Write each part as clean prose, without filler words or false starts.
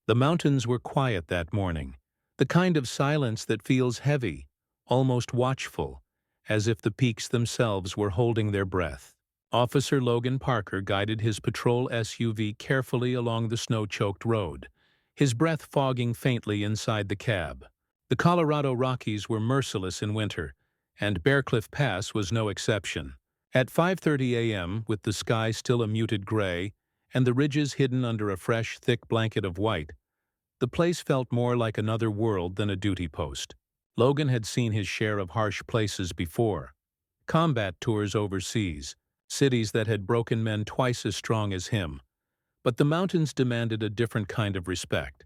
The mountains were quiet that morning, the kind of silence that feels heavy, almost watchful, as if the peaks themselves were holding their breath. Officer Logan Parker guided his patrol SUV carefully along the snow-choked road, his breath fogging faintly inside the cab. The Colorado Rockies were merciless in winter, and Bear Cliff Pass was no exception. At 5:30 a.m., with the sky still a muted gray and the ridges hidden under a fresh, thick blanket of white, the place felt more like another world than a duty post. Logan had seen his share of harsh places before. Combat tours overseas, cities that had broken men twice as strong as him. But the mountains demanded a different kind of respect.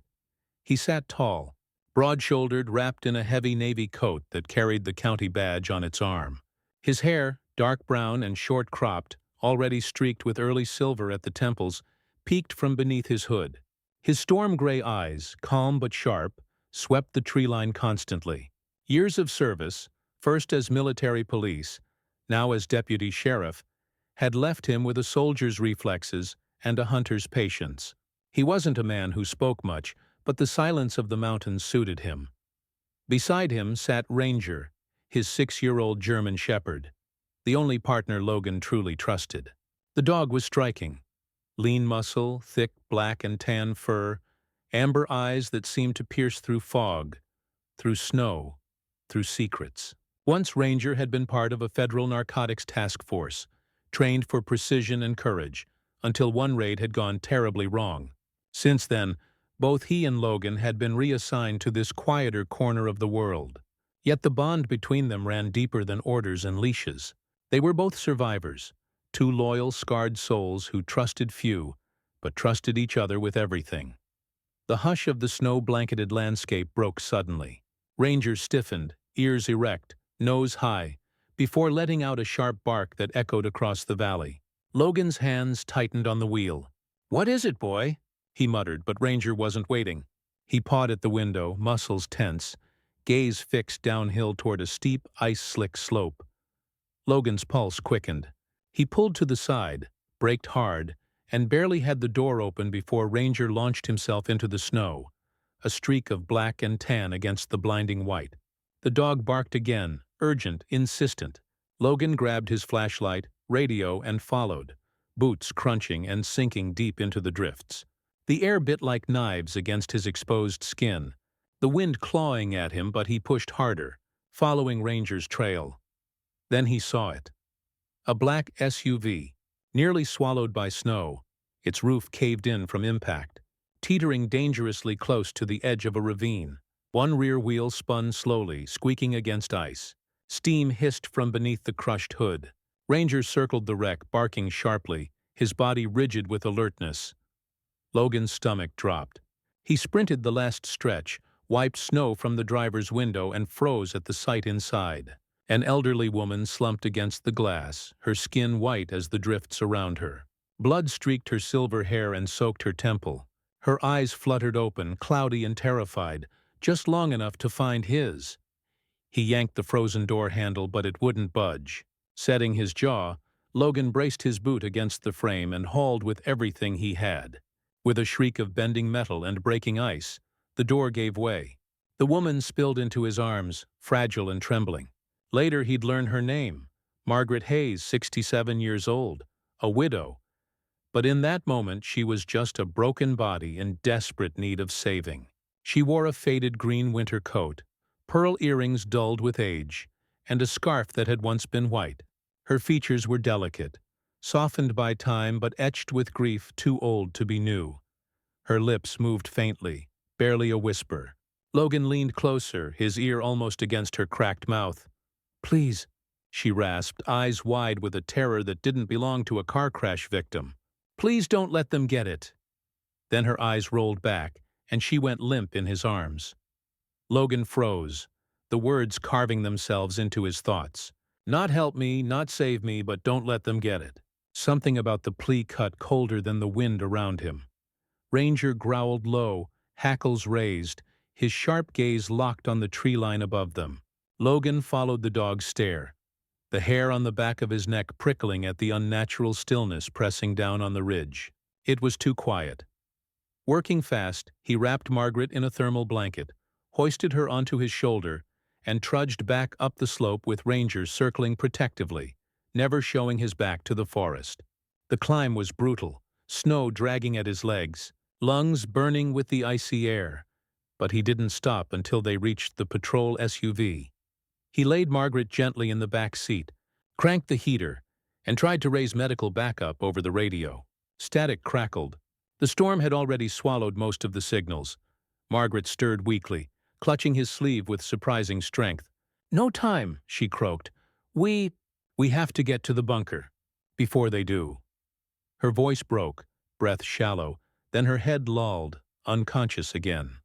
He sat tall, broad-shouldered, wrapped in a heavy navy coat that carried the county badge on its arm. His hair, dark brown and short-cropped, already streaked with early silver at the temples, peeked from beneath his hood. His storm-gray eyes, calm but sharp, swept the tree line constantly. Years of service, first as military police, now as deputy sheriff, had left him with a soldier's reflexes and a hunter's patience. He wasn't a man who spoke much, but the silence of the mountains suited him. Beside him sat Ranger, his 6-year-old German shepherd, the only partner Logan truly trusted. The dog was striking. Lean muscle, thick black and tan fur, amber eyes that seemed to pierce through fog, through snow, through secrets. Once Ranger had been part of a federal narcotics task force, trained for precision and courage, until one raid had gone terribly wrong. Since then, both he and Logan had been reassigned to this quieter corner of the world. Yet the bond between them ran deeper than orders and leashes. They were both survivors, two loyal, scarred souls who trusted few, but trusted each other with everything. The hush of the snow-blanketed landscape broke suddenly. Ranger stiffened, ears erect, nose high, before letting out a sharp bark that echoed across the valley. Logan's hands tightened on the wheel. "What is it, boy?" he muttered, but Ranger wasn't waiting. He pawed at the window, muscles tense, gaze fixed downhill toward a steep, ice-slick slope. Logan's pulse quickened. He pulled to the side, braked hard, and barely had the door open before Ranger launched himself into the snow, a streak of black and tan against the blinding white. The dog barked again, urgent, insistent. Logan grabbed his flashlight, radio, and followed, boots crunching and sinking deep into the drifts. The air bit like knives against his exposed skin, the wind clawing at him, but he pushed harder, following Ranger's trail. Then he saw it. A black SUV, nearly swallowed by snow, its roof caved in from impact, teetering dangerously close to the edge of a ravine. One rear wheel spun slowly, squeaking against ice. Steam hissed from beneath the crushed hood. Ranger circled the wreck, barking sharply, his body rigid with alertness. Logan's stomach dropped. He sprinted the last stretch, wiped snow from the driver's window, and froze at the sight inside. An elderly woman slumped against the glass, her skin white as the drifts around her. Blood streaked her silver hair and soaked her temple. Her eyes fluttered open, cloudy and terrified, just long enough to find his. He yanked the frozen door handle, but it wouldn't budge. Setting his jaw, Logan braced his boot against the frame and hauled with everything he had. With a shriek of bending metal and breaking ice, the door gave way. The woman spilled into his arms, fragile and trembling. Later he'd learn her name, Margaret Hayes, 67 years old, a widow. But in that moment she was just a broken body in desperate need of saving. She wore a faded green winter coat, pearl earrings dulled with age, and a scarf that had once been white. Her features were delicate, softened by time but etched with grief too old to be new. Her lips moved faintly, barely a whisper. Logan leaned closer, his ear almost against her cracked mouth. "Please," she rasped, eyes wide with a terror that didn't belong to a car crash victim. "Please don't let them get it." Then her eyes rolled back, and she went limp in his arms. Logan froze, the words carving themselves into his thoughts. Not help me, not save me, but don't let them get it. Something about the plea cut colder than the wind around him. Ranger growled low, hackles raised, his sharp gaze locked on the tree line above them. Logan followed the dog's stare, the hair on the back of his neck prickling at the unnatural stillness pressing down on the ridge. It was too quiet. Working fast, he wrapped Margaret in a thermal blanket, hoisted her onto his shoulder, and trudged back up the slope with Ranger circling protectively, never showing his back to the forest. The climb was brutal, snow dragging at his legs, lungs burning with the icy air, but he didn't stop until they reached the patrol SUV. He laid Margaret gently in the back seat, cranked the heater, and tried to raise medical backup over the radio. Static crackled. The storm had already swallowed most of the signals. Margaret stirred weakly, clutching his sleeve with surprising strength. "No time," she croaked. We have to get to the bunker." "Before they do." Her voice broke, breath shallow, then her head lolled, unconscious again.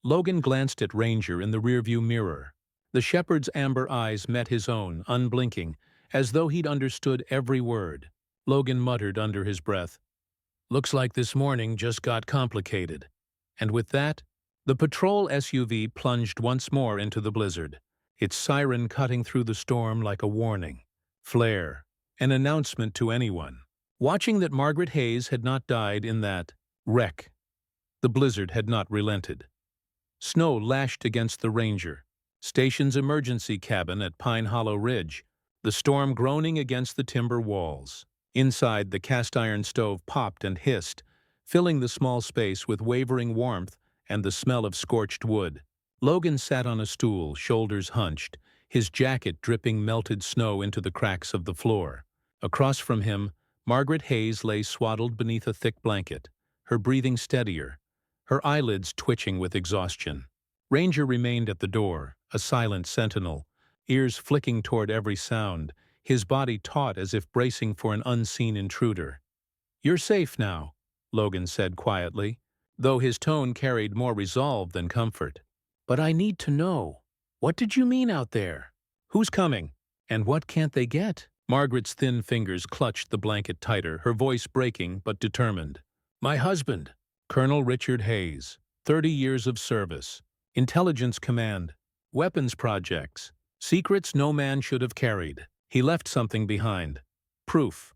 Logan glanced at Ranger in the rearview mirror. The shepherd's amber eyes met his own, unblinking, as though he'd understood every word. Logan muttered under his breath, "Looks like this morning just got complicated." And with that, the patrol SUV plunged once more into the blizzard, its siren cutting through the storm like a warning, flare, an announcement to anyone watching that Margaret Hayes had not died in that wreck. The blizzard had not relented. Snow lashed against the Ranger, station's emergency cabin at Pine Hollow Ridge, the storm groaning against the timber walls. Inside, the cast-iron stove popped and hissed, filling the small space with wavering warmth and the smell of scorched wood. Logan sat on a stool, shoulders hunched, his jacket dripping melted snow into the cracks of the floor. Across from him, Margaret Hayes lay swaddled beneath a thick blanket, her breathing steadier, her eyelids twitching with exhaustion. Ranger remained at the door, a silent sentinel, ears flicking toward every sound, his body taut as if bracing for an unseen intruder. "You're safe now," Logan said quietly, though his tone carried more resolve than comfort. "But I need to know. What did you mean out there? Who's coming? And what can't they get?" Margaret's thin fingers clutched the blanket tighter, her voice breaking but determined. "My husband, Colonel Richard Hayes, 30 years of service, intelligence command, weapons projects, secrets no man should have carried. He left something behind. Proof.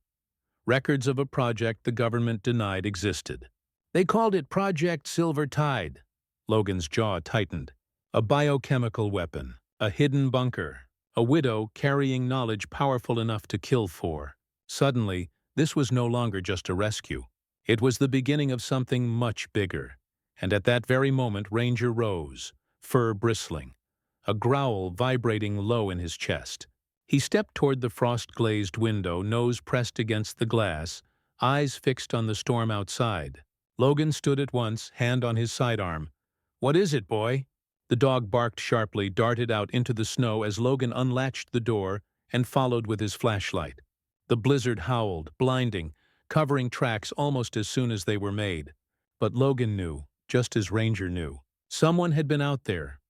Records of a project the government denied existed. They called it Project Silver Tide." Logan's jaw tightened. "A biochemical weapon, a hidden bunker, a widow carrying knowledge powerful enough to kill for." Suddenly, this was no longer just a rescue. It was the beginning of something much bigger. And at that very moment, Ranger rose, fur bristling, a growl vibrating low in his chest. He stepped toward the frost-glazed window, nose pressed against the glass, eyes fixed on the storm outside. Logan stood at once, hand on his sidearm. "What is it, boy?" The dog barked sharply, darted out into the snow as Logan unlatched the door and followed with his flashlight. The blizzard howled, blinding, covering tracks almost as soon as they were made. But Logan knew, just as Ranger knew, someone had been out there.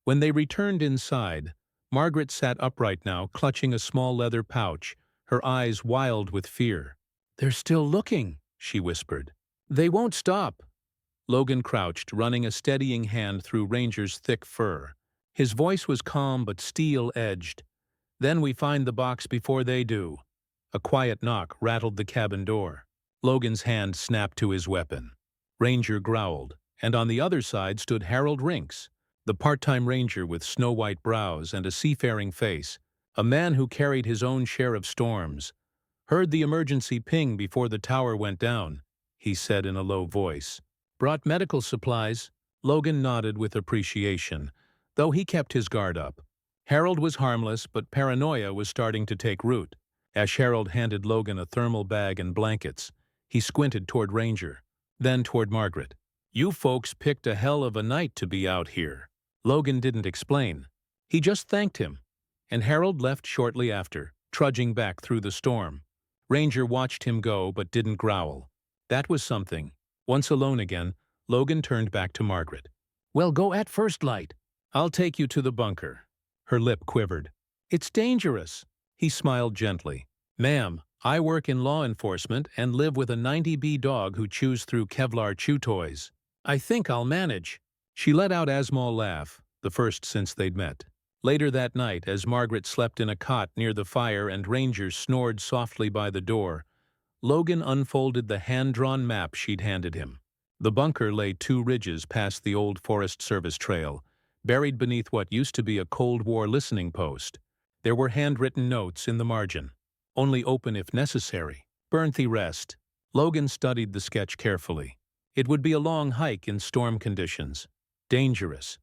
When they returned inside, Margaret sat upright now, clutching a small leather pouch, her eyes wild with fear. "They're still looking," she whispered. "They won't stop." Logan crouched, running a steadying hand through Ranger's thick fur. His voice was calm but steel-edged. "Then we find the box before they do." A quiet knock rattled the cabin door. Logan's hand snapped to his weapon. Ranger growled, and on the other side stood Harold Rinks, the part-time ranger with snow-white brows and a seafaring face, a man who carried his own share of storms. "Heard the emergency ping before the tower went down," he said in a low voice. "Brought medical supplies." Logan nodded with appreciation, though he kept his guard up. Harold was harmless, but paranoia was starting to take root. As Harold handed Logan a thermal bag and blankets, he squinted toward Ranger, then toward Margaret. "You folks picked a hell of a night to be out here." Logan didn't explain. He just thanked him, and Harold left shortly after, trudging back through the storm. Ranger watched him go but didn't growl. That was something. Once alone again, Logan turned back to Margaret. "Well, go at first light. I'll take you to the bunker." Her lip quivered. "It's dangerous." He smiled gently. "Ma'am, I work in law enforcement and live with a 90B dog who chews through Kevlar chew toys. I think I'll manage." She let out a small laugh, the first since they'd met. Later that night, as Margaret slept in a cot near the fire and Ranger snored softly by the door, Logan unfolded the hand-drawn map she'd handed him. The bunker lay 2 ridges past the old Forest Service trail, buried beneath what used to be a Cold War listening post. There were handwritten notes in the margin. Only open if necessary. Burnt the rest. Logan studied the sketch carefully. It would be a long hike in storm conditions. Dangerous.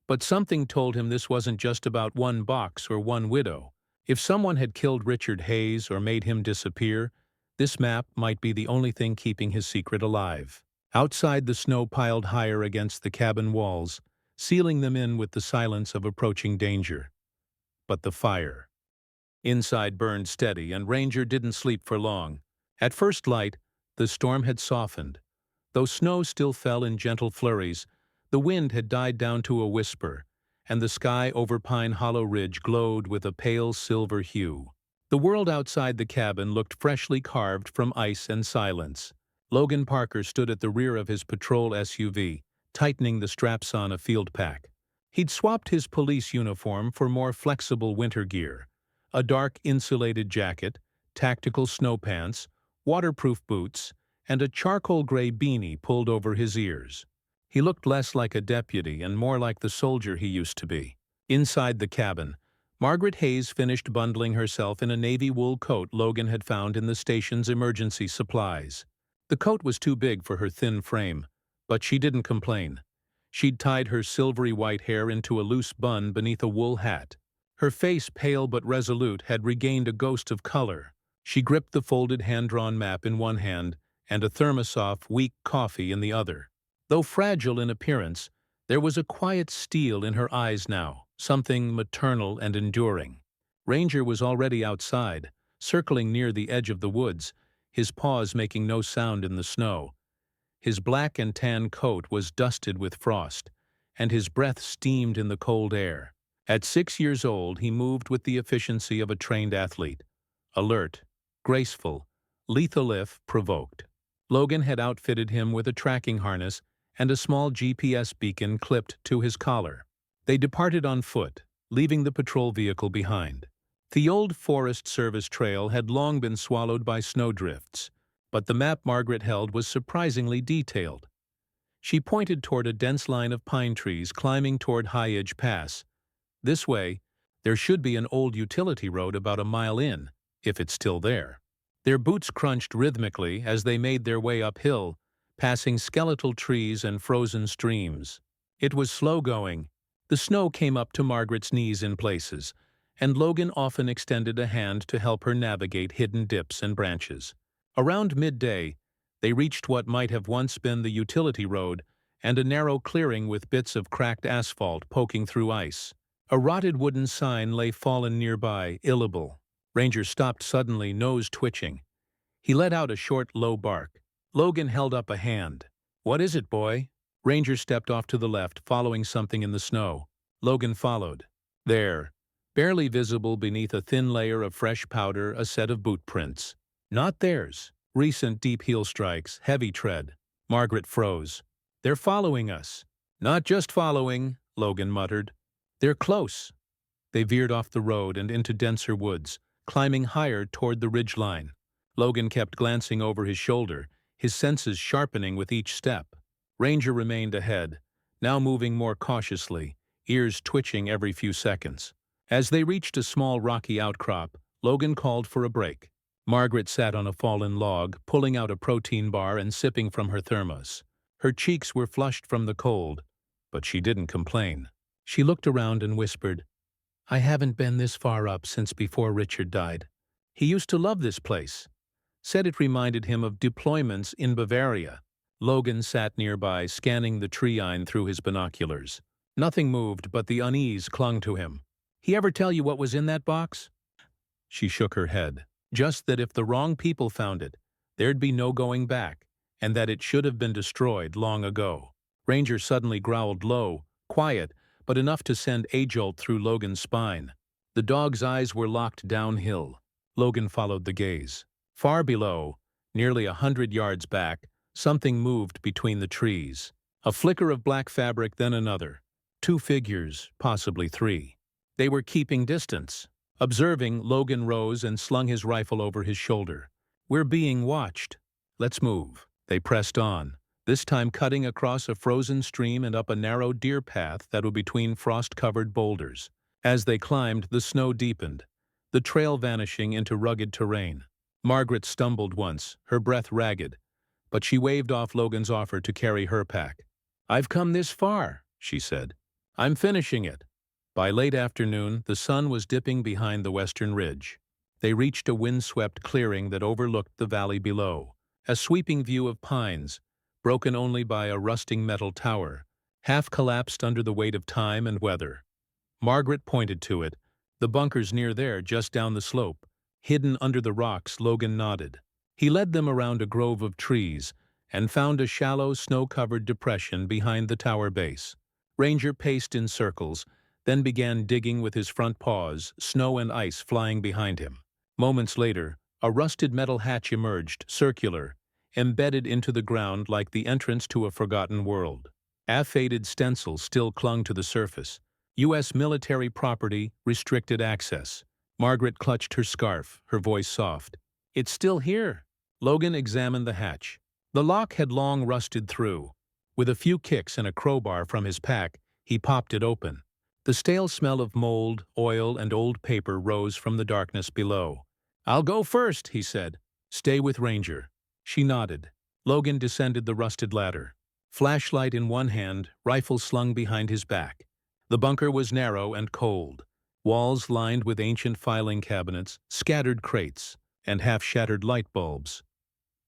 But something told him this wasn't just about one box or one widow. If someone had killed Richard Hayes or made him disappear, this map might be the only thing keeping his secret alive. Outside, the snow piled higher against the cabin walls, sealing them in with the silence of approaching danger. But the fire. Inside burned steady, and Ranger didn't sleep for long. At first light, the storm had softened. Though snow still fell in gentle flurries, the wind had died down to a whisper, and the sky over Pine Hollow Ridge glowed with a pale silver hue. The world outside the cabin looked freshly carved from ice and silence. Logan Parker stood at the rear of his patrol SUV, tightening the straps on a field pack. He'd swapped his police uniform for more flexible winter gear: a dark insulated jacket, tactical snow pants, waterproof boots, and a charcoal gray beanie pulled over his ears. He looked less like a deputy and more like the soldier he used to be. Inside the cabin, Margaret Hayes finished bundling herself in a navy wool coat Logan had found in the station's emergency supplies. The coat was too big for her thin frame, but she didn't complain. She'd tied her silvery white hair into a loose bun beneath a wool hat. Her face, pale but resolute, had regained a ghost of color. She gripped the folded hand-drawn map in one hand and a thermos of weak coffee in the other. Though fragile in appearance, there was a quiet steel in her eyes now, something maternal and enduring. Ranger was already outside, circling near the edge of the woods, his paws making no sound in the snow. His black and tan coat was dusted with frost, and his breath steamed in the cold air. At 6 years old, he moved with the efficiency of a trained athlete. Alert, graceful, lethal if provoked. Logan had outfitted him with a tracking harness and a small GPS beacon clipped to his collar. They departed on foot, leaving the patrol vehicle behind. The old Forest Service trail had long been swallowed by snowdrifts, but the map Margaret held was surprisingly detailed. She pointed toward a dense line of pine trees climbing toward High Edge Pass. This way, there should be an old utility road about a mile in, if it's still there. Their boots crunched rhythmically as they made their way uphill, passing skeletal trees and frozen streams. It was slow going. The snow came up to Margaret's knees in places, and Logan often extended a hand to help her navigate hidden dips and branches. Around midday, they reached what might have once been the utility road and a narrow clearing with bits of cracked asphalt poking through ice. A rotted wooden sign lay fallen nearby, illegible. Ranger stopped suddenly, nose twitching. He let out a short, low bark. Logan held up a hand. "What is it, boy?" Ranger stepped off to the left, following something in the snow. Logan followed. There, barely visible beneath a thin layer of fresh powder, a set of boot prints. Not theirs. Recent deep heel strikes, heavy tread. Margaret froze. "They're following us." "Not just following," Logan muttered. "They're close." They veered off the road and into denser woods, climbing higher toward the ridgeline. Logan kept glancing over his shoulder, his senses sharpening with each step. Ranger remained ahead, now moving more cautiously, ears twitching every few seconds. As they reached a small rocky outcrop, Logan called for a break. Margaret sat on a fallen log, pulling out a protein bar and sipping from her thermos. Her cheeks were flushed from the cold, but she didn't complain. She looked around and whispered, "I haven't been this far up since before Richard died. He used to love this place." Said it reminded him of deployments in Bavaria. Logan sat nearby, scanning the tree-line through his binoculars. Nothing moved, but the unease clung to him. "He ever tell you what was in that box?" She shook her head. "Just that if the wrong people found it, there'd be no going back, and that it should have been destroyed long ago." Ranger suddenly growled low, quiet, but enough to send a jolt through Logan's spine. The dog's eyes were locked downhill. Logan followed the gaze. Far below, nearly 100 yards back, something moved between the trees. A flicker of black fabric, then another. 2 figures, possibly 3. They were keeping distance. Observing, Logan rose and slung his rifle over his shoulder. "We're being watched. Let's move." They pressed on. this time cutting across a frozen stream and up a narrow deer path that was between frost-covered boulders. As they climbed, the snow deepened, the trail vanishing into rugged terrain. Margaret stumbled once, her breath ragged, but she waved off Logan's offer to carry her pack. "I've come this far," she said. "I'm finishing it." By late afternoon, the sun was dipping behind the western ridge. They reached a windswept clearing that overlooked the valley below, a sweeping view of pines, broken only by a rusting metal tower, half collapsed under the weight of time and weather. Margaret pointed to it. "The bunker's near there, just down the slope." Hidden under the rocks, Logan nodded. He led them around a grove of trees and found a shallow, snow-covered depression behind the tower base. Ranger paced in circles, then began digging with his front paws, snow and ice flying behind him. Moments later, a rusted metal hatch emerged, circular, embedded into the ground like the entrance to a forgotten world. A faded stencil still clung to the surface. U.S. military property, restricted access. Margaret clutched her scarf, her voice soft. "It's still here." Logan examined the hatch. The lock had long rusted through. With a few kicks and a crowbar from his pack, he popped it open. The stale smell of mold, oil, and old paper rose from the darkness below. "I'll go first," he said. "Stay with Ranger." She nodded. Logan descended the rusted ladder. Flashlight in one hand, rifle slung behind his back. The bunker was narrow and cold. Walls lined with ancient filing cabinets, scattered crates, and half-shattered light bulbs.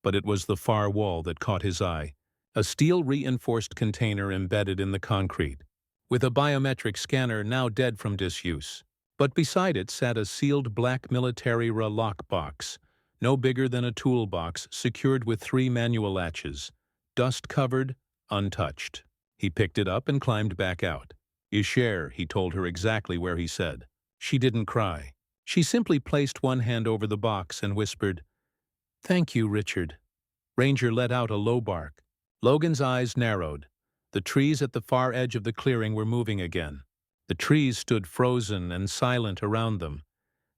But it was the far wall that caught his eye, a steel-reinforced container embedded in the concrete, with a biometric scanner now dead from disuse. But beside it sat a sealed black military lockbox, no bigger than a toolbox, secured with 3 manual latches, dust-covered, untouched. He picked it up and climbed back out. "Ishere," he told her exactly where he said. She didn't cry. She simply placed one hand over the box and whispered, "Thank you, Richard." Ranger let out a low bark. Logan's eyes narrowed. The trees at the far edge of the clearing were moving again. The trees stood frozen and silent around them,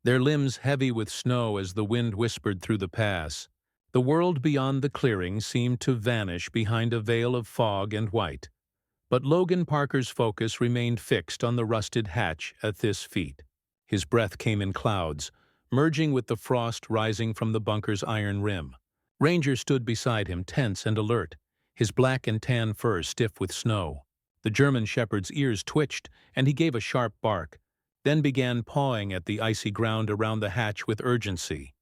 their limbs heavy with snow as the wind whispered through the pass. The world beyond the clearing seemed to vanish behind a veil of fog and white. But Logan Parker's focus remained fixed on the rusted hatch at his feet. His breath came in clouds, merging with the frost rising from the bunker's iron rim. Ranger stood beside him, tense and alert, his black and tan fur stiff with snow. The German shepherd's ears twitched, and he gave a sharp bark, then began pawing at the icy ground around the hatch with urgency.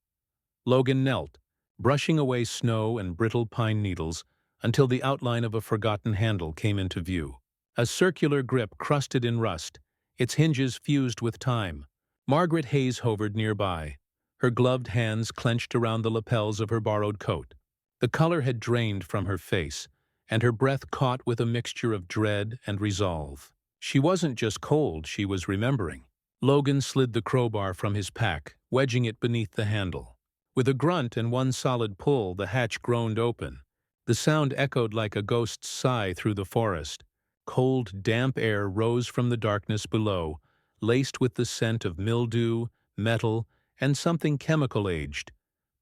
Logan knelt, brushing away snow and brittle pine needles, until the outline of a forgotten handle came into view. A circular grip crusted in rust, its hinges fused with time. Margaret Hayes hovered nearby, her gloved hands clenched around the lapels of her borrowed coat. The color had drained from her face, and her breath caught with a mixture of dread and resolve. She wasn't just cold, she was remembering. Logan slid the crowbar from his pack, wedging it beneath the handle. With a grunt and one solid pull, the hatch groaned open. The sound echoed like a ghost's sigh through the forest. Cold, damp air rose from the darkness below, laced with the scent of mildew, metal, and something chemical-aged,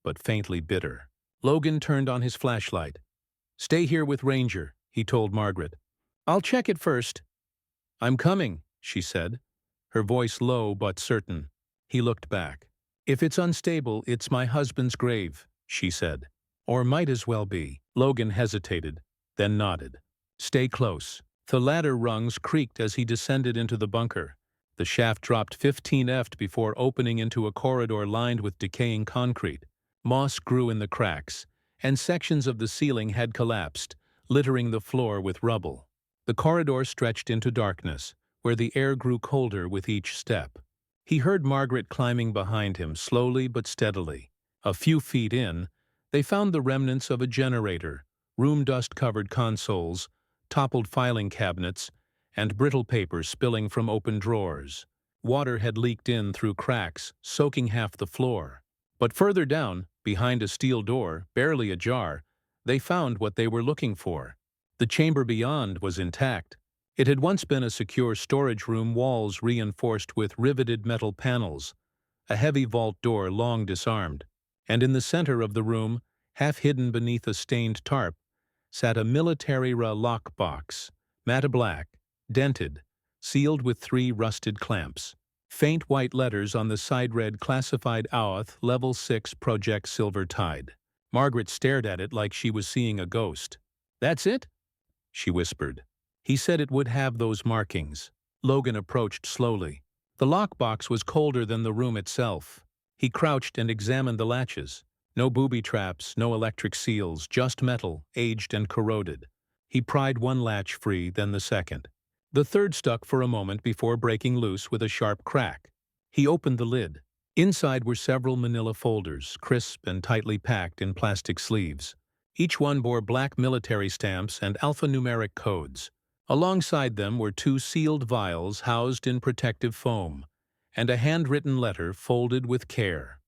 but faintly bitter. Logan turned on his flashlight. "Stay here with Ranger," he told Margaret. "I'll check it first." "I'm coming," she said, her voice low but certain. He looked back. "If it's unstable, it's my husband's grave," she said. "Or might as well be." Logan hesitated, then nodded. "Stay close." The ladder rungs creaked as he descended into the bunker. The shaft dropped 15 feet before opening into a corridor lined with decaying concrete. Moss grew in the cracks, and sections of the ceiling had collapsed, littering the floor with rubble. The corridor stretched into darkness, where the air grew colder with each step. He heard Margaret climbing behind him, slowly but steadily. A few feet in, they found the remnants of a generator, room dust-covered consoles, toppled filing cabinets, and brittle paper spilling from open drawers. Water had leaked in through cracks, soaking half the floor. But further down, behind a steel door, barely ajar, they found what they were looking for. The chamber beyond was intact. It had once been a secure storage room, walls reinforced with riveted metal panels, a heavy vault door long disarmed. And in the center of the room, half hidden beneath a stained tarp, sat a military lockbox, matte black, dented, sealed with 3 rusted clamps. Faint white letters on the side read Classified Aoth Level 6 Project Silver Tide. Margaret stared at it like she was seeing a ghost. "That's it?" she whispered. "He said it would have those markings." Logan approached slowly. The lockbox was colder than the room itself. He crouched and examined the latches. No booby traps, no electric seals, just metal, aged and corroded. He pried one latch free, then the second. The third stuck for a moment before breaking loose with a sharp crack. He opened the lid. Inside were several manila folders, crisp and tightly packed in plastic sleeves. Each one bore black military stamps and alphanumeric codes. Alongside them were 2 sealed vials housed in protective foam, and a handwritten letter folded with care.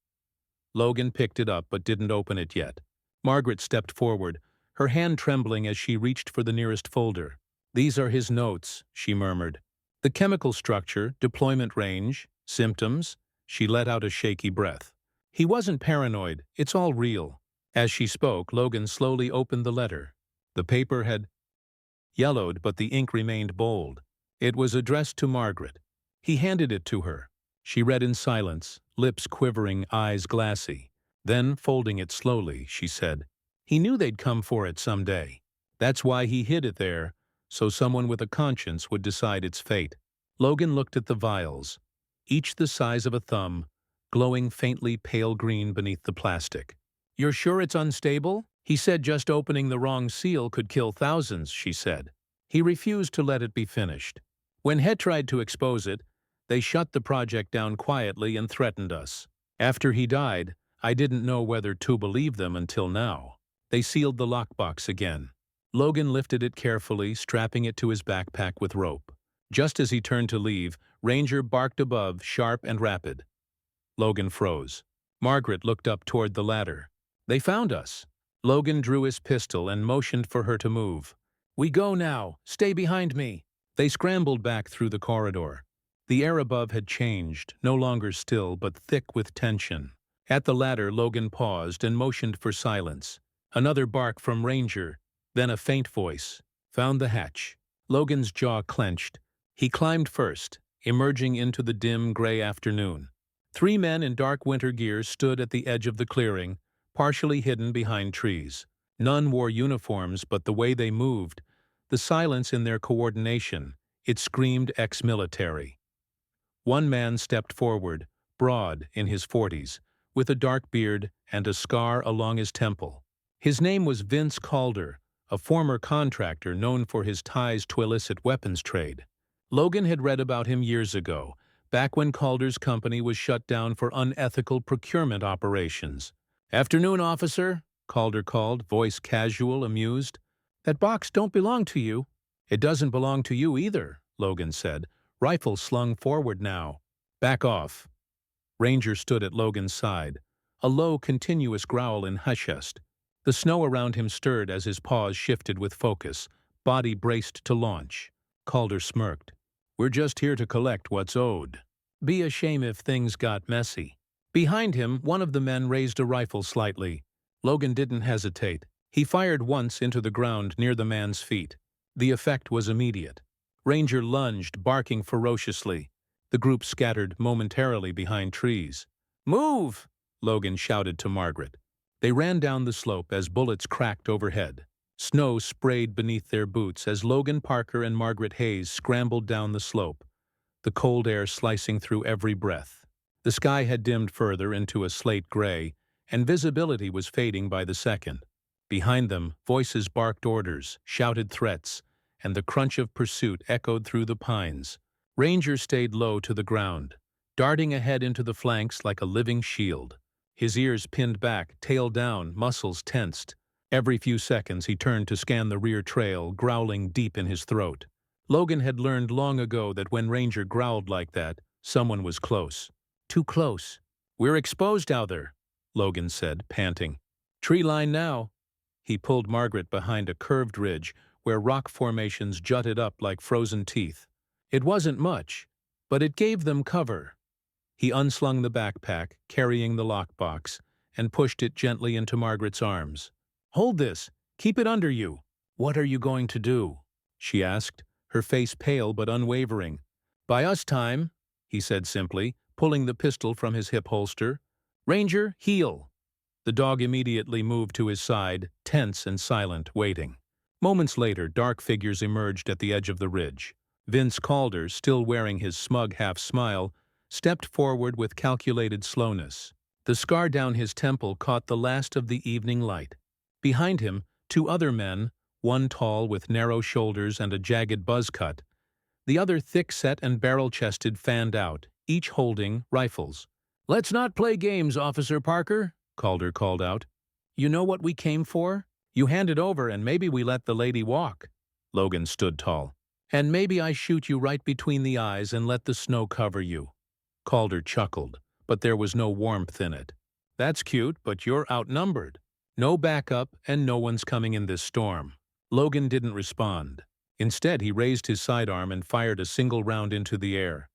Logan picked it up but didn't open it yet. Margaret stepped forward, her hand trembling as she reached for the nearest folder. "These are his notes," she murmured. "The chemical structure, deployment range, symptoms." She let out a shaky breath. "He wasn't paranoid, it's all real." As she spoke, Logan slowly opened the letter. The paper had yellowed, but the ink remained bold. It was addressed to Margaret. He handed it to her. She read in silence, lips quivering, eyes glassy. Then, folding it slowly, she said, "He knew they'd come for it someday. That's why he hid it there, so someone with a conscience would decide its fate." Logan looked at the vials, each the size of a thumb, glowing faintly pale green beneath the plastic. "You're sure it's unstable?" "He said just opening the wrong seal could kill thousands," she said. "He refused to let it be finished. When Het tried to expose it, they shut the project down quietly and threatened us. After he died, I didn't know whether to believe them until now." They sealed the lockbox again. Logan lifted it carefully, strapping it to his backpack with rope. Just as he turned to leave, Ranger barked above, sharp and rapid. Logan froze. Margaret looked up toward the ladder. "They found us." Logan drew his pistol and motioned for her to move. "We go now. Stay behind me." They scrambled back through the corridor. The air above had changed, no longer still but thick with tension. At the ladder, Logan paused and motioned for silence. Another bark from Ranger, then a faint voice. "Found the hatch." Logan's jaw clenched. He climbed first, emerging into the dim gray afternoon. 3 men in dark winter gear stood at the edge of the clearing, partially hidden behind trees. None wore uniforms, but the way they moved, the silence in their coordination, it screamed ex-military. One man stepped forward, broad, in his 40s, with a dark beard and a scar along his temple. His name was Vince Calder, a former contractor known for his ties to illicit weapons trade. Logan had read about him years ago, back when Calder's company was shut down for unethical procurement operations. "Afternoon, officer," Calder called, voice casual, amused. "That box don't belong to you." "It doesn't belong to you either," Logan said, rifle slung forward now. "Back off." Ranger stood at Logan's side, a low, continuous growl in Heshest. The snow around him stirred as his paws shifted with focus, body braced to launch. Calder smirked. "We're just here to collect what's owed. Be a shame if things got messy." Behind him, one of the men raised a rifle slightly. Logan didn't hesitate. He fired once into the ground near the man's feet. The effect was immediate. Ranger lunged, barking ferociously. The group scattered momentarily behind trees. "Move!" Logan shouted to Margaret. They ran down the slope as bullets cracked overhead. Snow sprayed beneath their boots as Logan Parker and Margaret Hayes scrambled down the slope, the cold air slicing through every breath. The sky had dimmed further into a slate gray, and visibility was fading by the second. Behind them, voices barked orders, shouted threats, and the crunch of pursuit echoed through the pines. Ranger stayed low to the ground, darting ahead into the flanks like a living shield. His ears pinned back, tail down, muscles tensed. Every few seconds he turned to scan the rear trail, growling deep in his throat. Logan had learned long ago that when Ranger growled like that, someone was close. Too close. "We're exposed out there," Logan said, panting. "Tree line now." He pulled Margaret behind a curved ridge where rock formations jutted up like frozen teeth. It wasn't much, but it gave them cover. He unslung the backpack, carrying the lockbox, and pushed it gently into Margaret's arms. "Hold this. Keep it under you." "What are you going to do?" she asked, her face pale but unwavering. "Buy us time," he said simply, pulling the pistol from his hip holster. "Ranger, heel!" The dog immediately moved to his side, tense and silent, waiting. Moments later, dark figures emerged at the edge of the ridge. Vince Calder, still wearing his smug half-smile, stepped forward with calculated slowness. The scar down his temple caught the last of the evening light. Behind him, two other men, one tall with narrow shoulders and a jagged buzz cut, the other thick-set and barrel-chested, fanned out, each holding rifles. "Let's not play games, Officer Parker," Calder called out. "You know what we came for? You hand it over and maybe we let the lady walk." Logan stood tall. "And maybe I shoot you right between the eyes and let the snow cover you." Calder chuckled, but there was no warmth in it. "That's cute, but you're outnumbered. No backup and no one's coming in this storm." Logan didn't respond. Instead, he raised his sidearm and fired a single round into the air.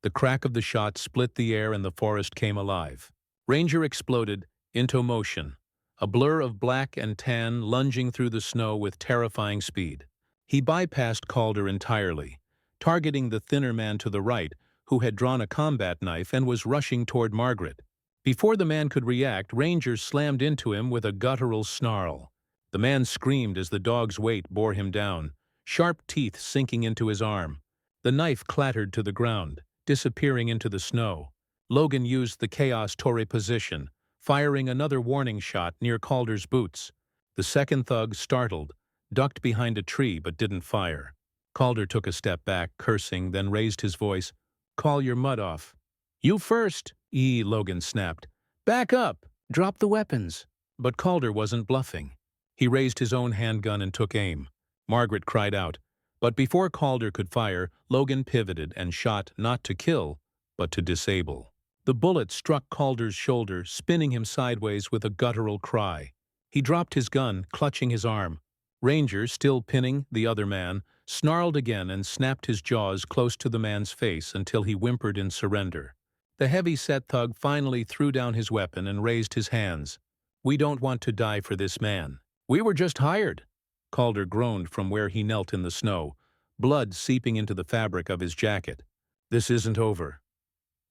The crack of the shot split the air and the forest came alive. Ranger exploded into motion, a blur of black and tan lunging through the snow with terrifying speed. He bypassed Calder entirely, targeting the thinner man to the right, who had drawn a combat knife and was rushing toward Margaret. Before the man could react, Ranger slammed into him with a guttural snarl. The man screamed as the dog's weight bore him down, sharp teeth sinking into his arm. The knife clattered to the ground, disappearing into the snow. Logan used the Chaos Torre position, firing another warning shot near Calder's boots. The second thug, startled, ducked behind a tree but didn't fire. Calder took a step back, cursing, then raised his voice. "Call your mud off." "You first," Logan snapped. "Back up! Drop the weapons." But Calder wasn't bluffing. He raised his own handgun and took aim. Margaret cried out, but before Calder could fire, Logan pivoted and shot not to kill, but to disable. The bullet struck Calder's shoulder, spinning him sideways with a guttural cry. He dropped his gun, clutching his arm. Ranger, still pinning the other man, snarled again and snapped his jaws close to the man's face until he whimpered in surrender. The heavy-set thug finally threw down his weapon and raised his hands. "We don't want to die for this man. We were just hired." Calder groaned from where he knelt in the snow, blood seeping into the fabric of his jacket. "This isn't over."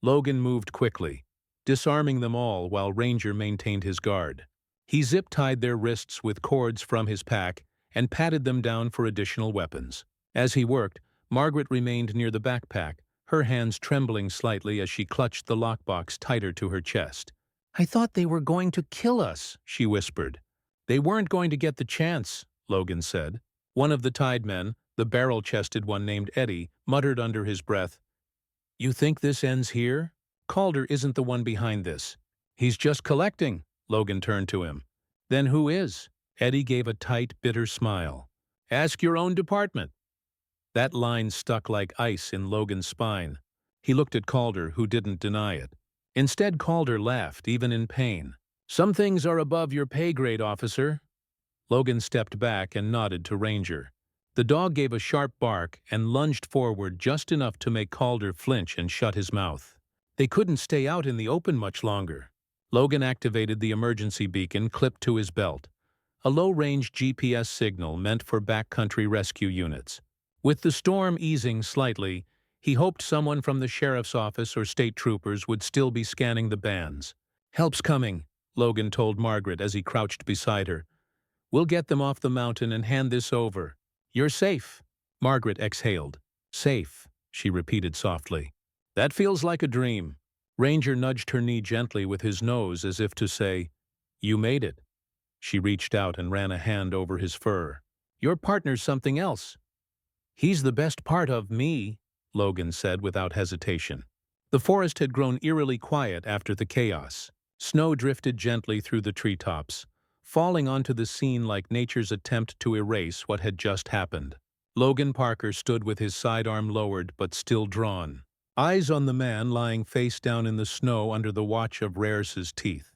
Logan moved quickly, disarming them all while Ranger maintained his guard. He zip-tied their wrists with cords from his pack and patted them down for additional weapons. As he worked, Margaret remained near the backpack, her hands trembling slightly as she clutched the lockbox tighter to her chest. "I thought they were going to kill us," she whispered. "They weren't going to get the chance," Logan said. One of the tied men, the barrel-chested one named Eddie, muttered under his breath, "You think this ends here? Calder isn't the one behind this. He's just collecting." Logan turned to him. "Then who is?" Eddie gave a tight, bitter smile. "Ask your own department." That line stuck like ice in Logan's spine. He looked at Calder, who didn't deny it. Instead, Calder laughed, even in pain. "Some things are above your pay grade, officer." Logan stepped back and nodded to Ranger. The dog gave a sharp bark and lunged forward just enough to make Calder flinch and shut his mouth. They couldn't stay out in the open much longer. Logan activated the emergency beacon clipped to his belt, a low-range GPS signal meant for backcountry rescue units. With the storm easing slightly, he hoped someone from the sheriff's office or state troopers would still be scanning the bands. "Help's coming," Logan told Margaret as he crouched beside her. "We'll get them off the mountain and hand this over. You're safe." Margaret exhaled. "Safe," she repeated softly. "That feels like a dream." Ranger nudged her knee gently with his nose as if to say, "You made it." She reached out and ran a hand over his fur. "Your partner's something else." "He's the best part of me," Logan said without hesitation. The forest had grown eerily quiet after the chaos. Snow drifted gently through the treetops, falling onto the scene like nature's attempt to erase what had just happened. Logan Parker stood with his sidearm lowered but still drawn, eyes on the man lying face down in the snow under the watch of Rares's teeth.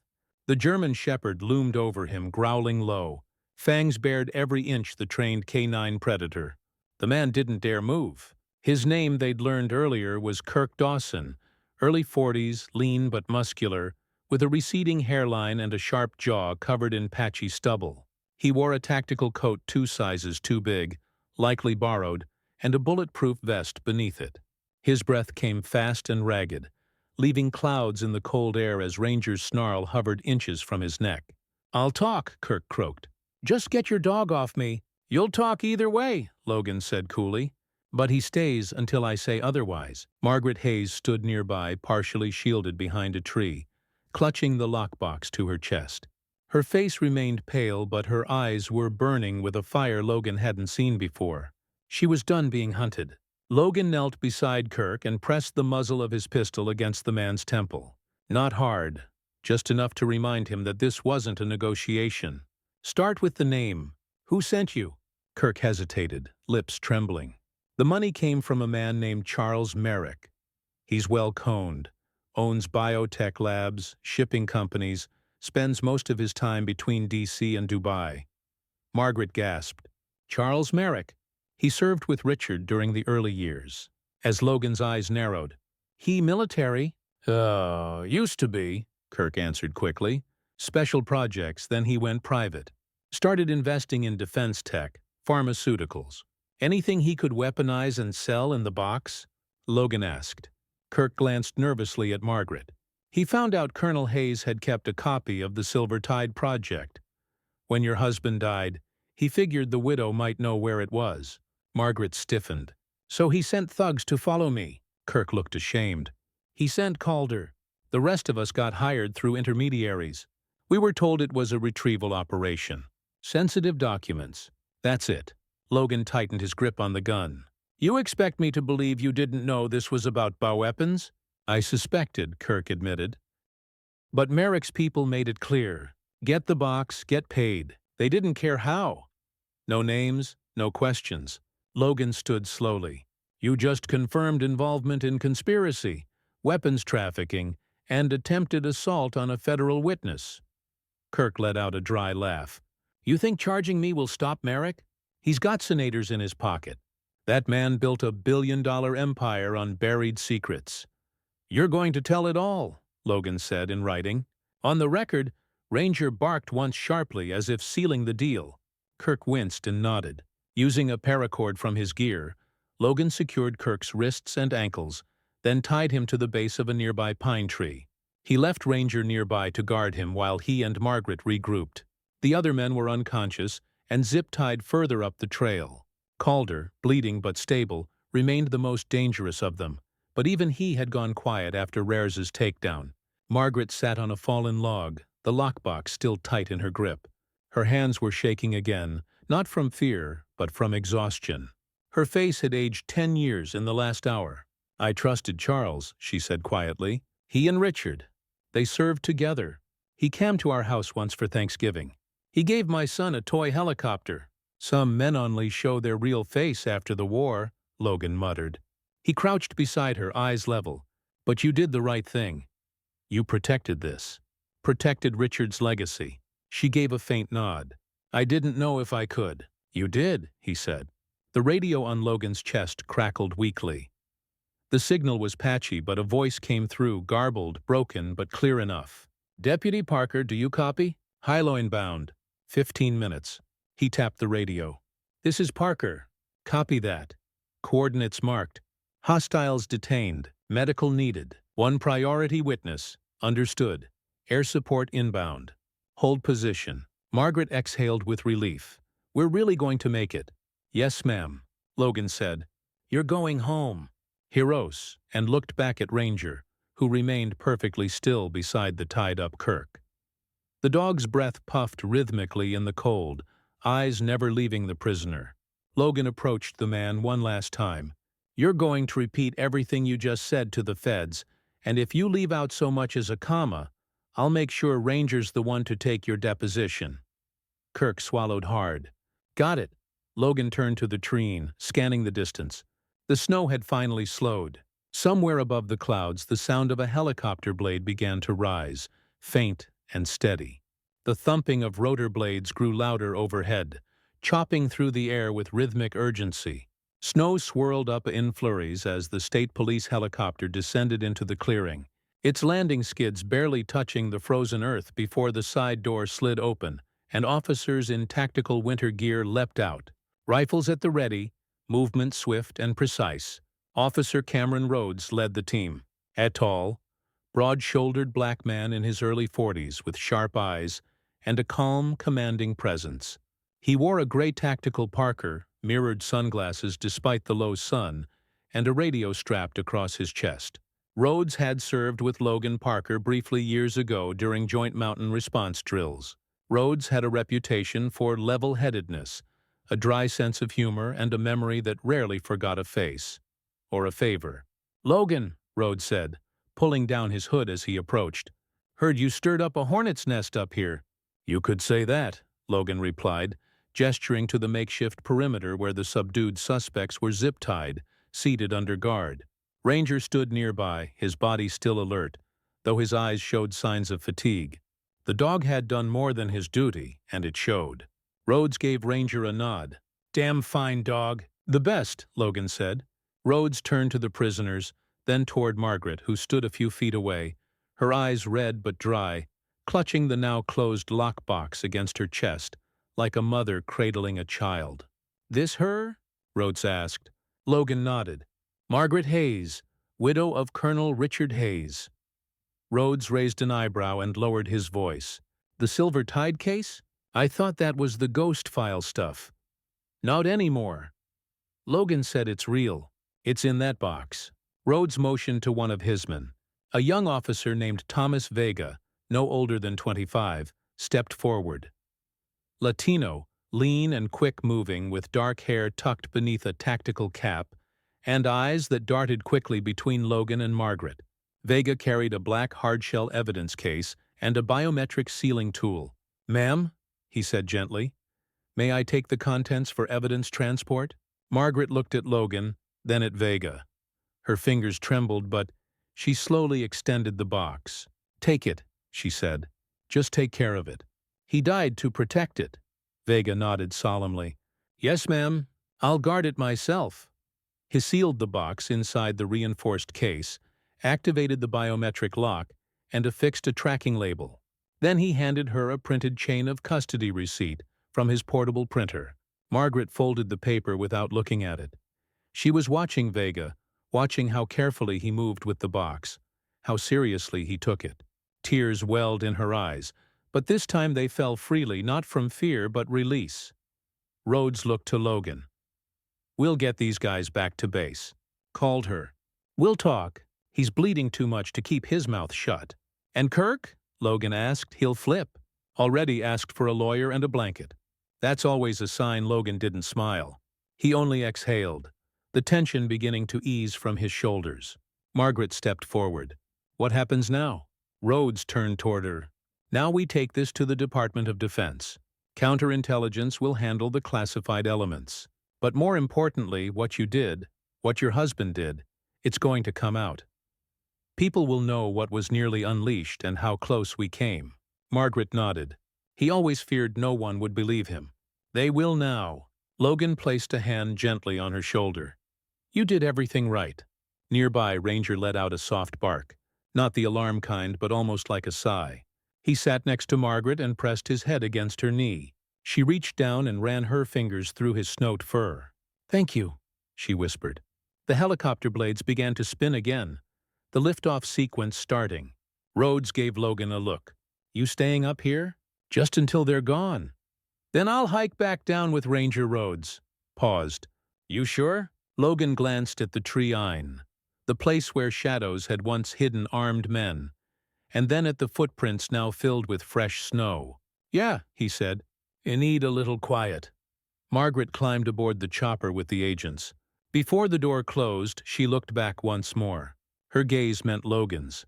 The German shepherd loomed over him, growling low. Fangs bared every inch the trained canine predator. The man didn't dare move. His name, they'd learned earlier, was Kirk Dawson, early 40s, lean but muscular, with a receding hairline and a sharp jaw covered in patchy stubble. He wore a tactical coat 2 sizes too big, likely borrowed, and a bulletproof vest beneath it. His breath came fast and ragged, leaving clouds in the cold air as Ranger's snarl hovered inches from his neck. "I'll talk," Kirk croaked. "Just get your dog off me." "You'll talk either way," Logan said coolly. "But he stays until I say otherwise." Margaret Hayes stood nearby, partially shielded behind a tree, clutching the lockbox to her chest. Her face remained pale, but her eyes were burning with a fire Logan hadn't seen before. She was done being hunted. Logan knelt beside Kirk and pressed the muzzle of his pistol against the man's temple. Not hard, just enough to remind him that this wasn't a negotiation. "Start with the name. Who sent you?" Kirk hesitated, lips trembling. "The money came from a man named Charles Merrick. He's well-coned, owns biotech labs, shipping companies, spends most of his time between D.C. and Dubai." Margaret gasped. "Charles Merrick. He served with Richard during the early years." As Logan's eyes narrowed, "He military?" Used to be," Kirk answered quickly. "Special projects, then he went private. Started investing in defense tech, pharmaceuticals. Anything he could weaponize and sell in the box?" Logan asked. Kirk glanced nervously at Margaret. "He found out Colonel Hayes had kept a copy of the Silver Tide project. When your husband died, he figured the widow might know where it was." Margaret stiffened. "So he sent thugs to follow me?" Kirk looked ashamed. "He sent Calder. The rest of us got hired through intermediaries. We were told it was a retrieval operation. Sensitive documents. That's it." Logan tightened his grip on the gun. "You expect me to believe you didn't know this was about bioweapons?" "I suspected," Kirk admitted. "But Merrick's people made it clear. Get the box, get paid. They didn't care how. No names, no questions." Logan stood slowly. "You just confirmed involvement in conspiracy, weapons trafficking, and attempted assault on a federal witness." Kirk let out a dry laugh. "You think charging me will stop Merrick? He's got senators in his pocket. That man built a billion-dollar empire on buried secrets." "You're going to tell it all," Logan said in writing. "On the record, Ranger barked once sharply as if sealing the deal." Kirk winced and nodded. Using a paracord from his gear, Logan secured Kirk's wrists and ankles, then tied him to the base of a nearby pine tree. He left Ranger nearby to guard him while he and Margaret regrouped. The other men were unconscious and zip-tied further up the trail. Calder, bleeding but stable, remained the most dangerous of them, but even he had gone quiet after Rares's takedown. Margaret sat on a fallen log, the lockbox still tight in her grip. Her hands were shaking again, not from fear, but from exhaustion. Her face had aged 10 years in the last hour. "I trusted Charles," she said quietly. "He and Richard. They served together. He came to our house once for Thanksgiving. He gave my son a toy helicopter." "Some men only show their real face after the war," Logan muttered. He crouched beside her, eyes level. "But you did the right thing. You protected this. Protected Richard's legacy." She gave a faint nod. "I didn't know if I could." "You did," he said. The radio on Logan's chest crackled weakly. The signal was patchy, but a voice came through, garbled, broken, but clear enough. "Deputy Parker, do you copy? Highline bound. 15 minutes. He tapped the radio. "This is Parker. Copy that. Coordinates marked. Hostiles detained. Medical needed. One priority witness. Understood. Air support inbound. Hold position." Margaret exhaled with relief. "We're really going to make it." "Yes, ma'am," Logan said. "You're going home." He rose and looked back at Ranger, who remained perfectly still beside the tied-up Kirk. The dog's breath puffed rhythmically in the cold, eyes never leaving the prisoner. Logan approached the man one last time. "You're going to repeat everything you just said to the feds, and if you leave out so much as a comma, I'll make sure Ranger's the one to take your deposition." Kirk swallowed hard. "Got it." Logan turned to the tree, scanning the distance. The snow had finally slowed. Somewhere above the clouds, the sound of a helicopter blade began to rise, faint and steady. The thumping of rotor blades grew louder overhead, chopping through the air with rhythmic urgency. Snow swirled up in flurries as the state police helicopter descended into the clearing, its landing skids barely touching the frozen earth before the side door slid open and officers in tactical winter gear leapt out. Rifles at the ready, movement swift and precise. Officer Cameron Rhodes led the team. A tall, broad-shouldered black man in his early 40s with sharp eyes and a calm, commanding presence. He wore a gray tactical parker, mirrored sunglasses despite the low sun, and a radio strapped across his chest. Rhodes had served with Logan Parker briefly years ago during joint mountain response drills. Rhodes had a reputation for level-headedness, a dry sense of humor, and a memory that rarely forgot a face or a favor. "Logan," Rhodes said, pulling down his hood as he approached. "Heard you stirred up a hornet's nest up here." "You could say that," Logan replied, gesturing to the makeshift perimeter where the subdued suspects were zip-tied, seated under guard. Ranger stood nearby, his body still alert, though his eyes showed signs of fatigue. The dog had done more than his duty, and it showed. Rhodes gave Ranger a nod. "Damn fine dog." "The best," Logan said. Rhodes turned to the prisoners, then toward Margaret, who stood a few feet away, her eyes red but dry, clutching the now-closed lockbox against her chest, like a mother cradling a child. "This her?" Rhodes asked. Logan nodded. "Margaret Hayes, widow of Colonel Richard Hayes." Rhodes raised an eyebrow and lowered his voice. "The Silver Tide case? I thought that was the ghost file stuff." "Not anymore." Logan said it's real. "It's in that box." Rhodes motioned to one of his men. A young officer named Thomas Vega, no older than 25, stepped forward. Latino, lean and quick-moving, with dark hair tucked beneath a tactical cap, and eyes that darted quickly between Logan and Margaret. Vega carried a black hardshell evidence case and a biometric sealing tool. "Ma'am," he said gently, "may I take the contents for evidence transport?" Margaret looked at Logan, then at Vega. Her fingers trembled, but she slowly extended the box. "Take it," she said. "Just take care of it." "He died to protect it." Vega nodded solemnly. "Yes, ma'am. I'll guard it myself." He sealed the box inside the reinforced case, activated the biometric lock, and affixed a tracking label. Then he handed her a printed chain of custody receipt from his portable printer. Margaret folded the paper without looking at it. She was watching Vega, watching how carefully he moved with the box, how seriously he took it. Tears welled in her eyes, but this time they fell freely, not from fear but release. Rhodes looked to Logan. "We'll get these guys back to base." Called her. "We'll talk. He's bleeding too much to keep his mouth shut." "And Kirk?" Logan asked. "He'll flip." "Already asked for a lawyer and a blanket." That's always a sign Logan didn't smile. He only exhaled, the tension beginning to ease from his shoulders. Margaret stepped forward. "What happens now?" Rhodes turned toward her. "Now we take this to the Department of Defense. Counterintelligence will handle the classified elements. But more importantly, what you did, what your husband did, it's going to come out. People will know what was nearly unleashed and how close we came." Margaret nodded. He always feared no one would believe him. "They will now." Logan placed a hand gently on her shoulder. "You did everything right." Nearby, Ranger let out a soft bark. Not the alarm kind, but almost like a sigh. He sat next to Margaret and pressed his head against her knee. She reached down and ran her fingers through his snowed fur. "Thank you," she whispered. The helicopter blades began to spin again, the liftoff sequence starting. Rhodes gave Logan a look. "You staying up here?" "Just until they're gone." "Then I'll hike back down with Ranger Rhodes." Paused. "You sure?" Logan glanced at the teary-eyed, the place where shadows had once hidden armed men, and then at the footprints now filled with fresh snow. "Yeah," he said. "You need a little quiet." Margaret climbed aboard the chopper with the agents. Before the door closed, she looked back once more. Her gaze met Logan's.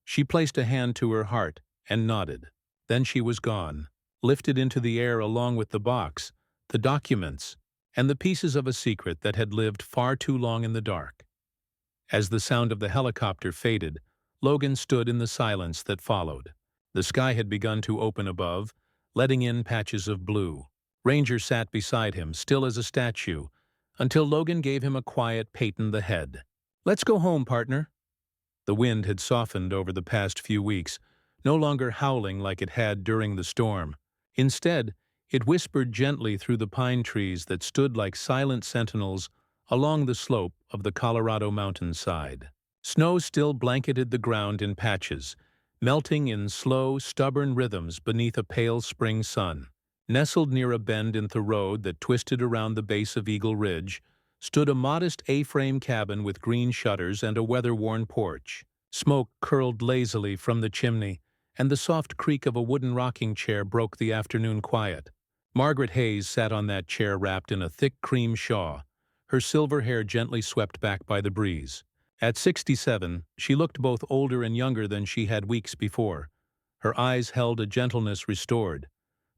She placed a hand to her heart and nodded. Then she was gone, lifted into the air along with the box, the documents, and the pieces of a secret that had lived far too long in the dark. As the sound of the helicopter faded, Logan stood in the silence that followed. The sky had begun to open above, letting in patches of blue. Ranger sat beside him, still as a statue, until Logan gave him a quiet pat on the head. "Let's go home, partner." The wind had softened over the past few weeks, no longer howling like it had during the storm. Instead, it whispered gently through the pine trees that stood like silent sentinels along the slope of the Colorado mountainside. Snow still blanketed the ground in patches, melting in slow, stubborn rhythms beneath a pale spring sun. Nestled near a bend in the road that twisted around the base of Eagle Ridge, stood a modest A-frame cabin with green shutters and a weather-worn porch. Smoke curled lazily from the chimney, and the soft creak of a wooden rocking chair broke the afternoon quiet. Margaret Hayes sat on that chair wrapped in a thick cream shawl, her silver hair gently swept back by the breeze. At 67, she looked both older and younger than she had weeks before. Her eyes held a gentleness restored,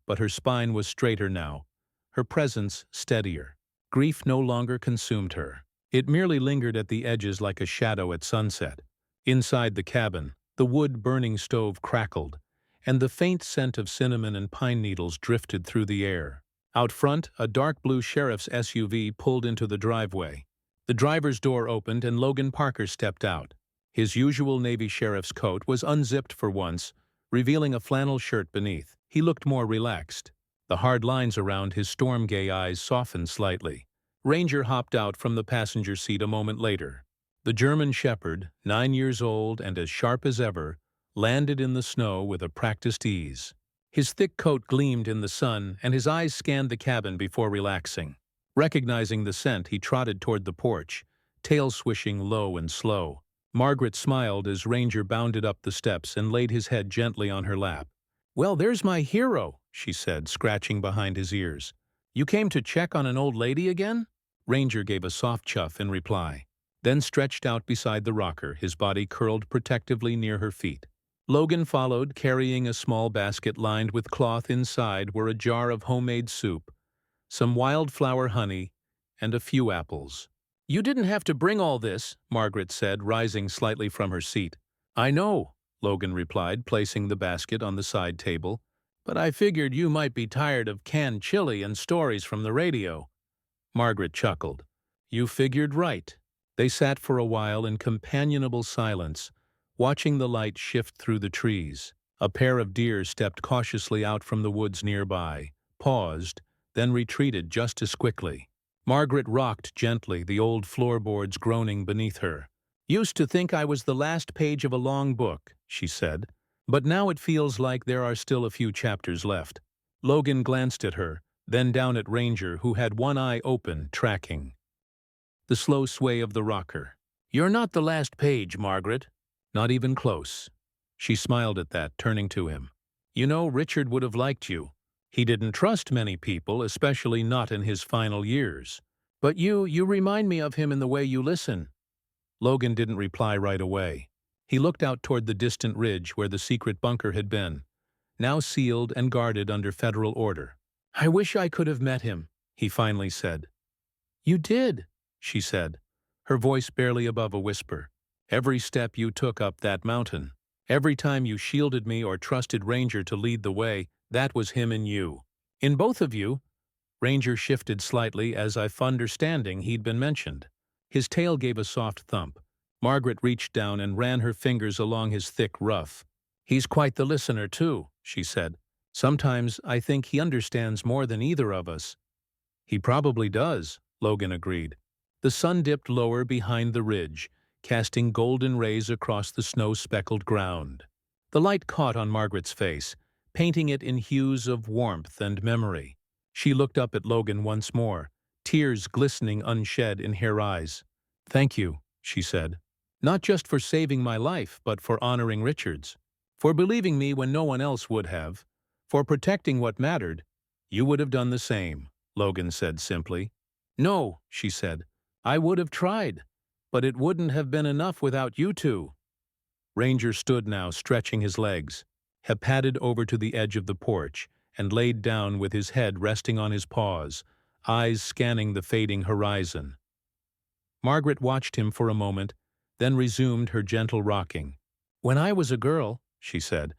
but her spine was straighter now, her presence steadier. Grief no longer consumed her. It merely lingered at the edges like a shadow at sunset. Inside the cabin, the wood-burning stove crackled, and the faint scent of cinnamon and pine needles drifted through the air. Out front, a dark blue sheriff's SUV pulled into the driveway. The driver's door opened and Logan Parker stepped out. His usual Navy sheriff's coat was unzipped for once, revealing a flannel shirt beneath. He looked more relaxed. The hard lines around his storm-gay eyes softened slightly. Ranger hopped out from the passenger seat a moment later. The German Shepherd, 9 years old and as sharp as ever, landed in the snow with a practiced ease. His thick coat gleamed in the sun, and his eyes scanned the cabin before relaxing. Recognizing the scent, he trotted toward the porch, tail swishing low and slow. Margaret smiled as Ranger bounded up the steps and laid his head gently on her lap. "Well, there's my hero," she said, scratching behind his ears. "You came to check on an old lady again?" Ranger gave a soft chuff in reply, then stretched out beside the rocker, his body curled protectively near her feet. Logan followed, carrying a small basket lined with cloth. Inside were a jar of homemade soup, some wildflower honey, and a few apples. "You didn't have to bring all this," Margaret said, rising slightly from her seat. "I know," Logan replied, placing the basket on the side table, "but I figured you might be tired of canned chili and stories from the radio." Margaret chuckled. "You figured right." They sat for a while in companionable silence, watching the light shift through the trees. A pair of deer stepped cautiously out from the woods nearby, paused, then retreated just as quickly. Margaret rocked gently, the old floorboards groaning beneath her. "Used to think I was the last page of a long book," she said, "but now it feels like there are still a few chapters left." Logan glanced at her, then down at Ranger, who had one eye open, tracking the slow sway of the rocker. "You're not the last page, Margaret." "Not even close." She smiled at that, turning to him. "You know, Richard would have liked you. He didn't trust many people, especially not in his final years. But you remind me of him in the way you listen." Logan didn't reply right away. He looked out toward the distant ridge where the secret bunker had been, now sealed and guarded under federal order. "I wish I could have met him," he finally said. "You did," she said, her voice barely above a whisper. "Every step you took up that mountain, every time you shielded me or trusted Ranger to lead the way, that was him in you. In both of you." Ranger shifted slightly as if understanding he'd been mentioned. His tail gave a soft thump. Margaret reached down and ran her fingers along his thick ruff. "He's quite the listener, too," she said. "Sometimes I think he understands more than either of us." "He probably does," Logan agreed. The sun dipped lower behind the ridge, casting golden rays across the snow-speckled ground. The light caught on Margaret's face, painting it in hues of warmth and memory. She looked up at Logan once more, tears glistening unshed in her eyes. "Thank you," she said. "Not just for saving my life, but for honoring Richard's. For believing me when no one else would have. For protecting what mattered." "You would have done the same," Logan said simply. "No," she said. "I would have tried, but it wouldn't have been enough without you two." Ranger stood now, stretching his legs. He padded over to the edge of the porch and laid down with his head resting on his paws, eyes scanning the fading horizon. Margaret watched him for a moment, then resumed her gentle rocking. "When I was a girl," she said,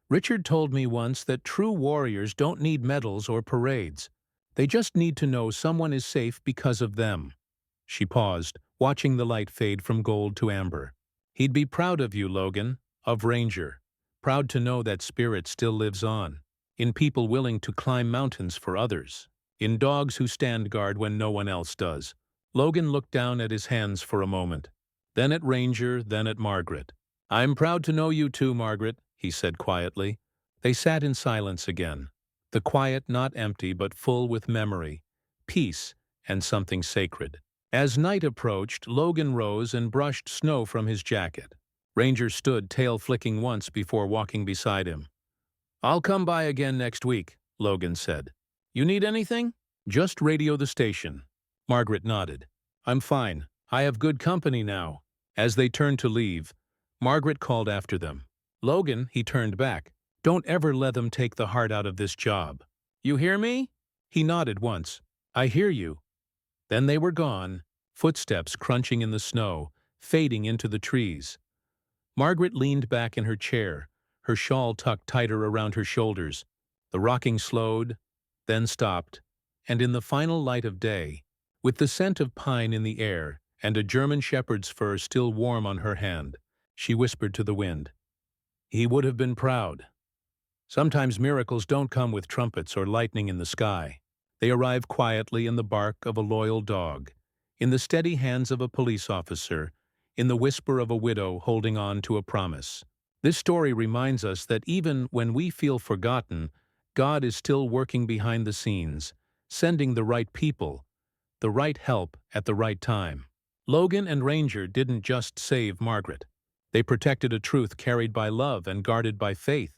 "Richard told me once that true warriors don't need medals or parades. They just need to know someone is safe because of them." She paused, watching the light fade from gold to amber. "He'd be proud of you, Logan, of Ranger. Proud to know that spirit still lives on." in people willing to climb mountains for others, in dogs who stand guard when no one else does. Logan looked down at his hands for a moment, then at Ranger, then at Margaret. "I'm proud to know you too, Margaret," he said quietly. They sat in silence again, the quiet not empty but full with memory, peace, and something sacred. As night approached, Logan rose and brushed snow from his jacket. Ranger stood tail flicking once before walking beside him. "I'll come by again next week," Logan said. "You need anything?" "Just radio the station." Margaret nodded. "I'm fine. I have good company now." As they turned to leave, Margaret called after them. "Logan," he turned back, "don't ever let them take the heart out of this job. You hear me?" He nodded once. "I hear you." Then they were gone, footsteps crunching in the snow, fading into the trees. Margaret leaned back in her chair, her shawl tucked tighter around her shoulders. The rocking slowed, then stopped, and in the final light of day, with the scent of pine in the air and a German shepherd's fur still warm on her hand, she whispered to the wind, "He would have been proud." Sometimes miracles don't come with trumpets or lightning in the sky. They arrive quietly in the bark of a loyal dog, in the steady hands of a police officer, in the whisper of a widow holding on to a promise. This story reminds us that even when we feel forgotten, God is still working behind the scenes, sending the right people, the right help at the right time. Logan and Ranger didn't just save Margaret. They protected a truth carried by love and guarded by faith.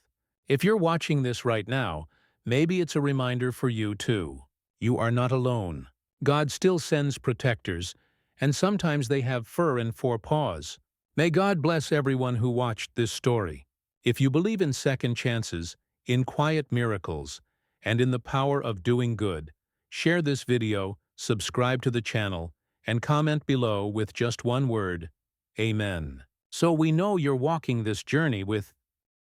If you're watching this right now, maybe it's a reminder for you too. You are not alone. God still sends protectors, and sometimes they have fur and four paws. May God bless everyone who watched this story. If you believe in second chances, in quiet miracles, and in the power of doing good, share this video, subscribe to the channel, and comment below with just one word, Amen. So we know you're walking this journey with